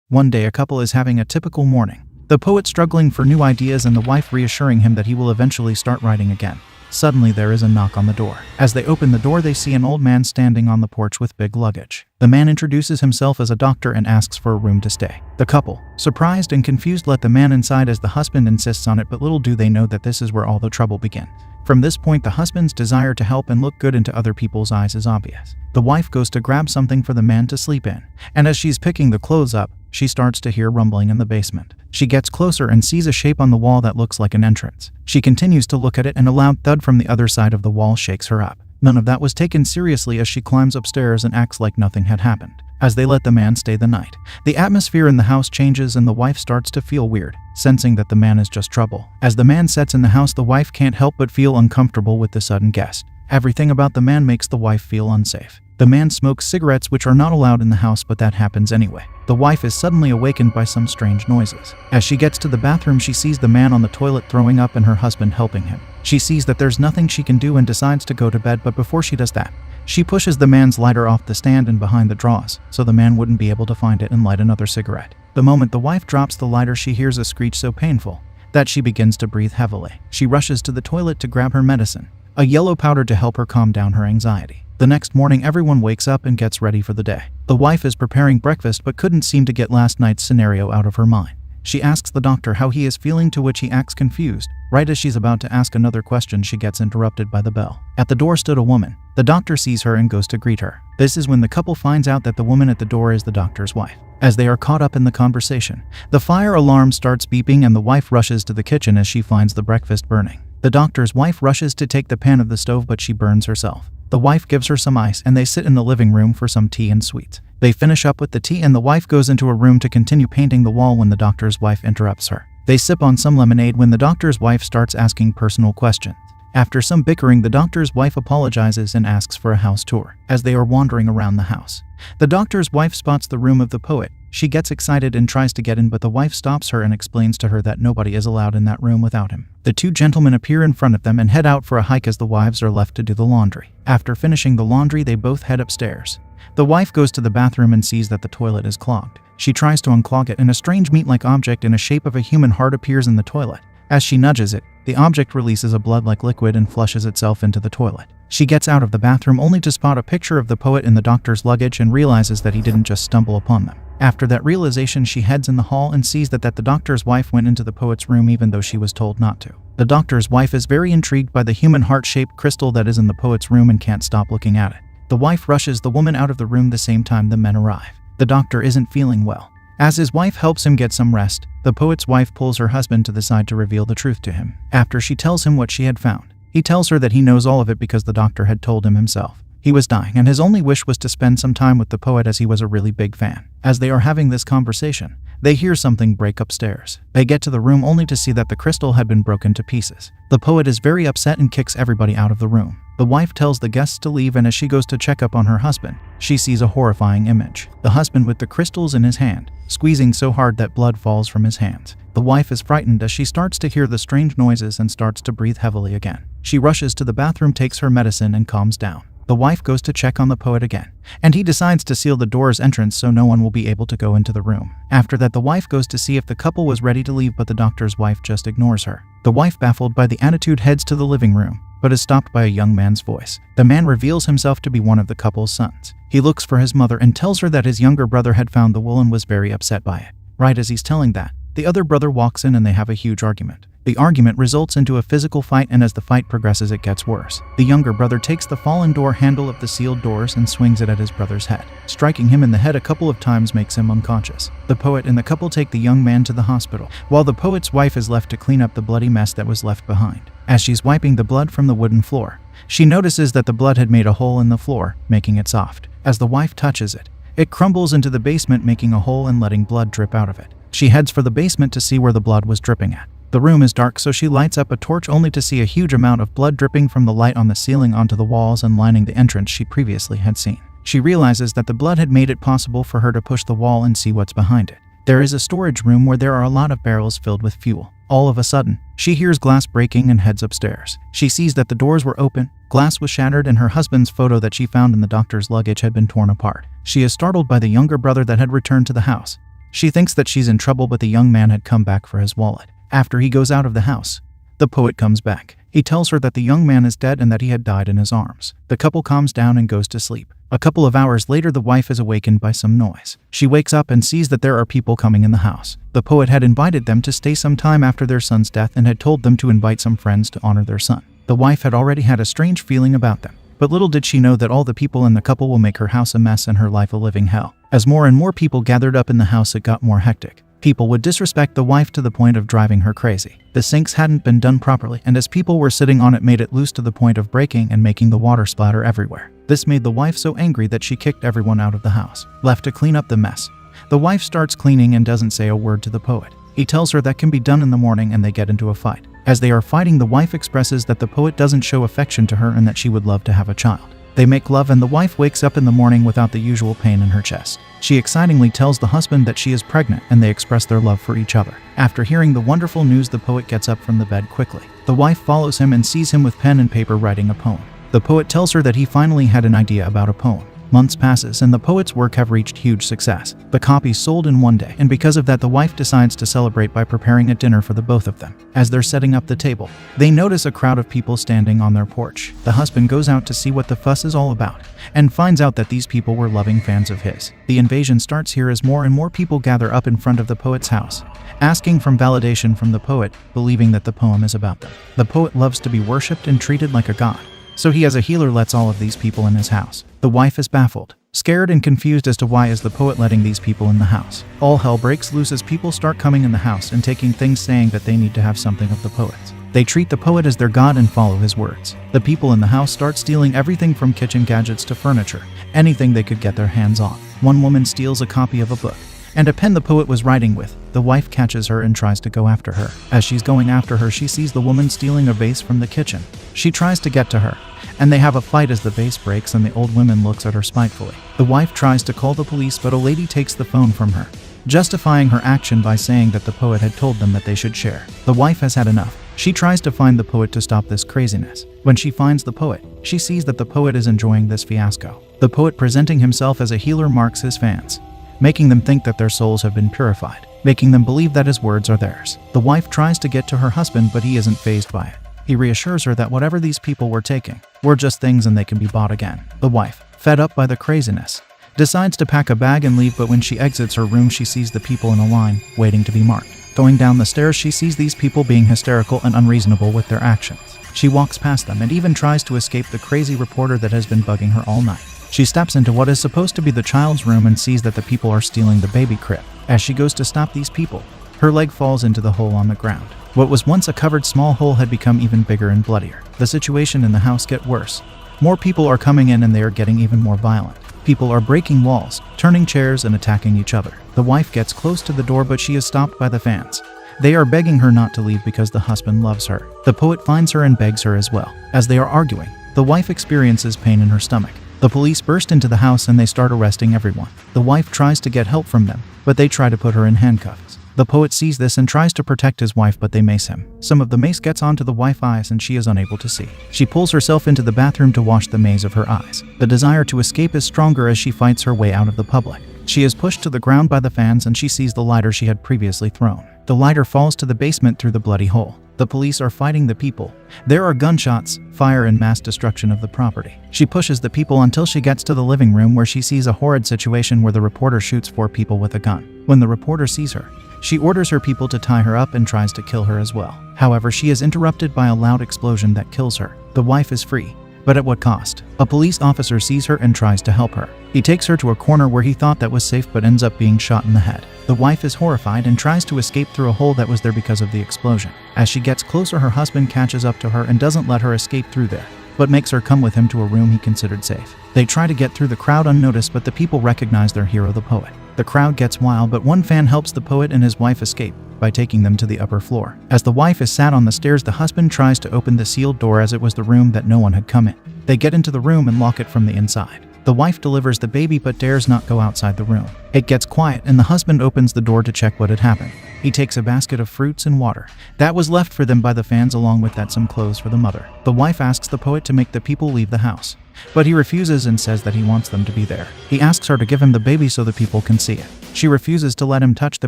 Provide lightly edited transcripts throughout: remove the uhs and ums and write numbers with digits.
One day a couple is having a typical morning. The poet struggling for new ideas and the wife reassuring him that he will eventually start writing again. Suddenly there is a knock on the door. As they open the door they see an old man standing on the porch with big luggage. The man introduces himself as a doctor and asks for a room to stay. The couple, surprised and confused, let the man inside as the husband insists on it, but little do they know that this is where all the trouble begins. From this point the husband's desire to help and look good into other people's eyes is obvious. The wife goes to grab something for the man to sleep in, and as she's picking the clothes up, she starts to hear rumbling in the basement. She gets closer and sees a shape on the wall that looks like an entrance. She continues to look at it and a loud thud from the other side of the wall shakes her up. None of that was taken seriously as she climbs upstairs and acts like nothing had happened. As they let the man stay the night, the atmosphere in the house changes and the wife starts to feel weird, sensing that the man is just trouble. As the man sets in the house, the wife can't help but feel uncomfortable with the sudden guest. Everything about the man makes the wife feel unsafe. The man smokes cigarettes, which are not allowed in the house, but that happens anyway. The wife is suddenly awakened by some strange noises. As she gets to the bathroom, she sees the man on the toilet throwing up and her husband helping him. She sees that there's nothing she can do and decides to go to bed, but before she does that, she pushes the man's lighter off the stand and behind the drawers, so the man wouldn't be able to find it and light another cigarette. The moment the wife drops the lighter, she hears a screech so painful that she begins to breathe heavily. She rushes to the toilet to grab her medicine, a yellow powder, to help her calm down her anxiety. The next morning everyone wakes up and gets ready for the day. The wife is preparing breakfast but couldn't seem to get last night's scenario out of her mind. She asks the doctor how he is feeling, to which he acts confused. Right as she's about to ask another question, she gets interrupted by the bell. At the door stood a woman. The doctor sees her and goes to greet her. This is when the couple finds out that the woman at the door is the doctor's wife. As they are caught up in the conversation, the fire alarm starts beeping and the wife rushes to the kitchen as she finds the breakfast burning. The doctor's wife rushes to take the pan of the stove, but she burns herself. The wife gives her some ice and they sit in the living room for some tea and sweets. They finish up with the tea and the wife goes into a room to continue painting the wall when the doctor's wife interrupts her. They sip on some lemonade when the doctor's wife starts asking personal questions. After some bickering, the doctor's wife apologizes and asks for a house tour. As they are wandering around the house, the doctor's wife spots the room of the poet. She gets excited and tries to get in, but the wife stops her and explains to her that nobody is allowed in that room without him. The two gentlemen appear in front of them and head out for a hike as the wives are left to do the laundry. After finishing the laundry, they both head upstairs. The wife goes to the bathroom and sees that the toilet is clogged. She tries to unclog it and a strange meat-like object in a shape of a human heart appears in the toilet. As she nudges it, the object releases a blood-like liquid and flushes itself into the toilet. She gets out of the bathroom only to spot a picture of the poet in the doctor's luggage and realizes that he didn't just stumble upon them. After that realization, she heads in the hall and sees that the doctor's wife went into the poet's room even though she was told not to. The doctor's wife is very intrigued by the human heart-shaped crystal that is in the poet's room and can't stop looking at it. The wife rushes the woman out of the room the same time the men arrive. The doctor isn't feeling well. As his wife helps him get some rest, the poet's wife pulls her husband to the side to reveal the truth to him. After she tells him what she had found, he tells her that he knows all of it because the doctor had told him himself. He was dying and his only wish was to spend some time with the poet as he was a really big fan. As they are having this conversation, they hear something break upstairs. They get to the room only to see that the crystal had been broken to pieces. The poet is very upset and kicks everybody out of the room. The wife tells the guests to leave, and as she goes to check up on her husband, she sees a horrifying image. The husband with the crystals in his hand, squeezing so hard that blood falls from his hands. The wife is frightened as she starts to hear the strange noises and starts to breathe heavily again. She rushes to the bathroom, takes her medicine, and calms down. The wife goes to check on the poet again, and he decides to seal the door's entrance so no one will be able to go into the room. After that, the wife goes to see if the couple was ready to leave, but the doctor's wife just ignores her. The wife, baffled by the attitude, heads to the living room, but is stopped by a young man's voice. The man reveals himself to be one of the couple's sons. He looks for his mother and tells her that his younger brother had found the wool and was very upset by it. Right as he's telling that, the other brother walks in and they have a huge argument. The argument results into a physical fight, and as the fight progresses it gets worse. The younger brother takes the fallen door handle of the sealed doors and swings it at his brother's head. Striking him in the head a couple of times makes him unconscious. The poet and the couple take the young man to the hospital, while the poet's wife is left to clean up the bloody mess that was left behind. As she's wiping the blood from the wooden floor, she notices that the blood had made a hole in the floor, making it soft. As the wife touches it, it crumbles into the basement, making a hole and letting blood drip out of it. She heads for the basement to see where the blood was dripping at. The room is dark, so she lights up a torch only to see a huge amount of blood dripping from the light on the ceiling onto the walls and lining the entrance she previously had seen. She realizes that the blood had made it possible for her to push the wall and see what's behind it. There is a storage room where there are a lot of barrels filled with fuel. All of a sudden, she hears glass breaking and heads upstairs. She sees that the doors were open, glass was shattered, and her husband's photo that she found in the doctor's luggage had been torn apart. She is startled by the younger brother that had returned to the house. She thinks that she's in trouble, but the young man had come back for his wallet. After he goes out of the house, the poet comes back. He tells her that the young man is dead and that he had died in his arms. The couple calms down and goes to sleep. A couple of hours later, the wife is awakened by some noise. She wakes up and sees that there are people coming in the house. The poet had invited them to stay some time after their son's death and had told them to invite some friends to honor their son. The wife had already had a strange feeling about them, but little did she know that all the people in the couple will make her house a mess and her life a living hell. As more and more people gathered up in the house, it got more hectic. People would disrespect the wife to the point of driving her crazy. The sinks hadn't been done properly, and as people were sitting on it, made it loose to the point of breaking and making the water splatter everywhere. This made the wife so angry that she kicked everyone out of the house, left to clean up the mess. The wife starts cleaning and doesn't say a word to the poet. He tells her that can be done in the morning, and they get into a fight. As they are fighting, the wife expresses that the poet doesn't show affection to her and that she would love to have a child. They make love and the wife wakes up in the morning without the usual pain in her chest. She excitingly tells the husband that she is pregnant and they express their love for each other. After hearing the wonderful news, the poet gets up from the bed quickly. The wife follows him and sees him with pen and paper writing a poem. The poet tells her that he finally had an idea about a poem. Months passes and the poet's work have reached huge success. The copies sold in one day, and because of that, the wife decides to celebrate by preparing a dinner for the both of them. As they're setting up the table, they notice a crowd of people standing on their porch. The husband goes out to see what the fuss is all about and finds out that these people were loving fans of his. The invasion starts here as more and more people gather up in front of the poet's house, asking for validation from the poet, believing that the poem is about them. The poet loves to be worshipped and treated like a god, so he as a healer lets all of these people in his house. The wife is baffled, scared and confused as to why is the poet letting these people in the house. All hell breaks loose as people start coming in the house and taking things, saying that they need to have something of the poet's. They treat the poet as their god and follow his words. The people in the house start stealing everything from kitchen gadgets to furniture, anything they could get their hands on. One woman steals a copy of a book and a pen the poet was writing with. The wife catches her and tries to go after her. As she's going after her, she sees the woman stealing a vase from the kitchen. She tries to get to her, and they have a fight as the vase breaks and the old woman looks at her spitefully. The wife tries to call the police, but a lady takes the phone from her, justifying her action by saying that the poet had told them that they should share. The wife has had enough. She tries to find the poet to stop this craziness. When she finds the poet, she sees that the poet is enjoying this fiasco. The poet, presenting himself as a healer, marks his fans, making them think that their souls have been purified, making them believe that his words are theirs. The wife tries to get to her husband, but he isn't fazed by it. He reassures her that whatever these people were taking were just things and they can be bought again. The wife, fed up by the craziness, decides to pack a bag and leave, but when she exits her room, she sees the people in a line, waiting to be marked. Going down the stairs, she sees these people being hysterical and unreasonable with their actions. She walks past them and even tries to escape the crazy reporter that has been bugging her all night. She steps into what is supposed to be the child's room and sees that the people are stealing the baby crib. As she goes to stop these people, her leg falls into the hole on the ground. What was once a covered small hole had become even bigger and bloodier. The situation in the house gets worse. More people are coming in and they are getting even more violent. People are breaking walls, turning chairs and attacking each other. The wife gets close to the door, but she is stopped by the fans. They are begging her not to leave because the husband loves her. The poet finds her and begs her as well. As they are arguing, the wife experiences pain in her stomach. The police burst into the house and they start arresting everyone. The wife tries to get help from them, but they try to put her in handcuffs. The poet sees this and tries to protect his wife, but they mace him. Some of the mace gets onto the wife's eyes and she is unable to see. She pulls herself into the bathroom to wash the maze of her eyes. The desire to escape is stronger as she fights her way out of the public. She is pushed to the ground by the fans and she sees the lighter she had previously thrown. The lighter falls to the basement through the bloody hole. The police are fighting the people. There are gunshots, fire, and mass destruction of the property. She pushes the people until she gets to the living room, where she sees a horrid situation where the reporter shoots 4 people with a gun. When the reporter sees her, she orders her people to tie her up and tries to kill her as well. However, she is interrupted by a loud explosion that kills her. The wife is free, but at what cost? A police officer sees her and tries to help her. He takes her to a corner where he thought that was safe, but ends up being shot in the head. The wife is horrified and tries to escape through a hole that was there because of the explosion. As she gets closer, her husband catches up to her and doesn't let her escape through there, but makes her come with him to a room he considered safe. They try to get through the crowd unnoticed, but the people recognize their hero, the poet. The crowd gets wild, but one fan helps the poet and his wife escape by taking them to the upper floor. As the wife is sat on the stairs, the husband tries to open the sealed door, as it was the room that no one had come in. They get into the room and lock it from the inside. The wife delivers the baby but dares not go outside the room. It gets quiet and the husband opens the door to check what had happened. He takes a basket of fruits and water that was left for them by the fans, along with that some clothes for the mother. The wife asks the poet to make the people leave the house, but he refuses and says that he wants them to be there. He asks her to give him the baby so the people can see it. She refuses to let him touch the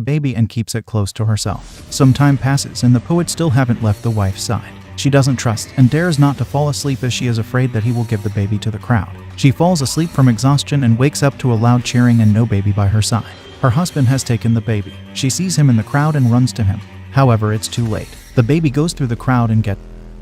baby and keeps it close to herself. Some time passes and the poet still haven't left the wife's side. She doesn't trust and dares not to fall asleep as she is afraid that he will give the baby to the crowd. She falls asleep from exhaustion and wakes up to a loud cheering and no baby by her side. Her husband has taken the baby. She sees him in the crowd and runs to him. However, it's too late. The baby goes through the crowd and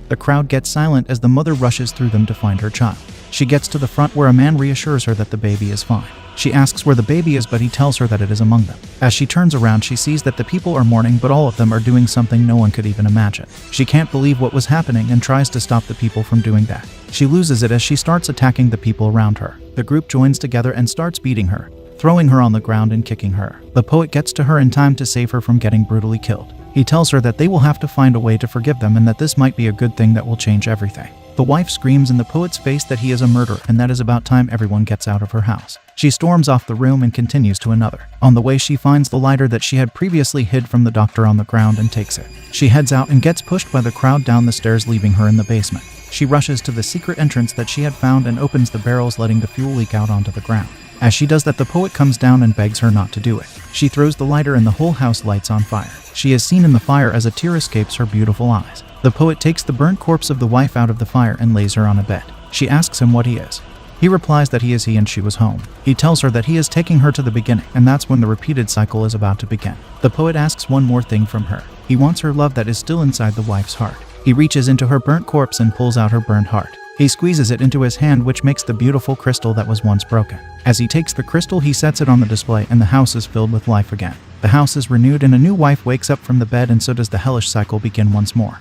the crowd gets silent as the mother rushes through them to find her child. She gets to the front where a man reassures her that the baby is fine. She asks where the baby is, but he tells her that it is among them. As she turns around, she sees that the people are mourning, but all of them are doing something no one could even imagine. She can't believe what was happening and tries to stop the people from doing that. She loses it as she starts attacking the people around her. The group joins together and starts beating her, throwing her on the ground and kicking her. The poet gets to her in time to save her from getting brutally killed. He tells her that they will have to find a way to forgive them and that this might be a good thing that will change everything. The wife screams in the poet's face that he is a murderer and that is about time everyone gets out of her house. She storms off the room and continues to another. On the way, she finds the lighter that she had previously hid from the doctor on the ground and takes it. She heads out and gets pushed by the crowd down the stairs, leaving her in the basement. She rushes to the secret entrance that she had found and opens the barrels, letting the fuel leak out onto the ground. As she does that, the poet comes down and begs her not to do it. She throws the lighter and the whole house lights on fire. She is seen in the fire as a tear escapes her beautiful eyes. The poet takes the burnt corpse of the wife out of the fire and lays her on a bed. She asks him what he is. He replies that he is he and she was home. He tells her that he is taking her to the beginning, and that's when the repeated cycle is about to begin. The poet asks one more thing from her. He wants her love that is still inside the wife's heart. He reaches into her burnt corpse and pulls out her burned heart. He squeezes it into his hand, which makes the beautiful crystal that was once broken. As he takes the crystal, he sets it on the display and the house is filled with life again. The house is renewed and a new wife wakes up from the bed, and so does the hellish cycle begin once more.